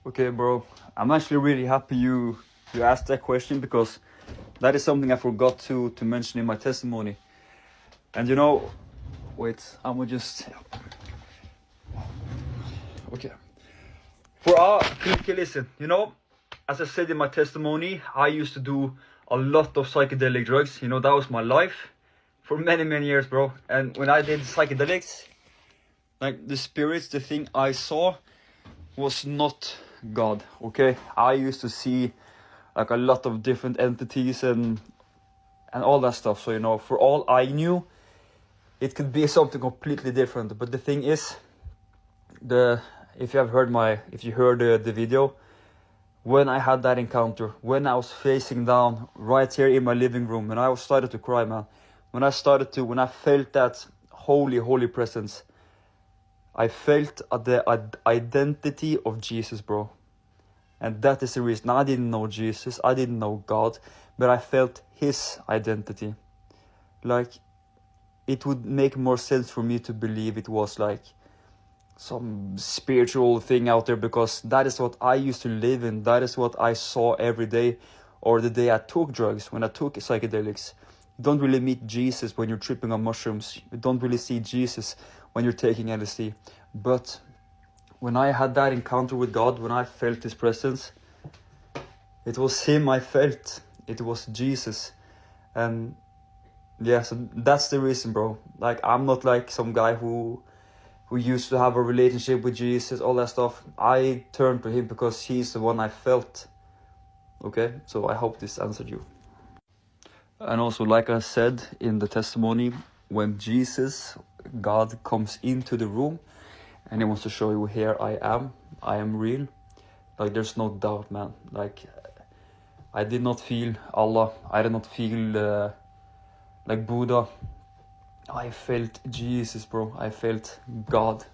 Okay, bro. I'm actually really happy you asked that question, because that is something I forgot to mention in my testimony. And you know, wait, I'm gonna just... Okay. Okay, listen, you know, as I said in my testimony, I used to do a lot of psychedelic drugs. You know, that was my life for many, many years, bro. And when I did psychedelics, like the spirits, the thing I saw was not God, okay? I used to see like a lot of different entities and all that stuff. So, you know, for all I knew, it could be something completely different. But the thing is, if you heard the video, when I had that encounter, when I was facing down right here in my living room, and I started to cry, man. When I felt that holy presence, I felt the identity of Jesus, bro. And that is the reason. I didn't know Jesus, I didn't know God, but I felt his identity. Like, it would make more sense for me to believe it was like some spiritual thing out there, because that is what I used to live in. That is what I saw every day, or the day I took drugs, when I took psychedelics. You don't really meet Jesus when you're tripping on mushrooms. You don't really see Jesus when you're taking LSD. But when I had that encounter with God, when I felt his presence, it was him I felt. It was Jesus. And yeah, so that's the reason, bro. Like, I'm not like some guy who used to have a relationship with Jesus, all that stuff. I turned to him because he's the one I felt. Okay, so I hope this answered you. And also, like I said in the testimony, when Jesus, God, comes into the room and he wants to show you, here I am real. Like, there's no doubt, man. Like, I did not feel Allah. I did not feel like Buddha. I felt Jesus, bro. I felt God.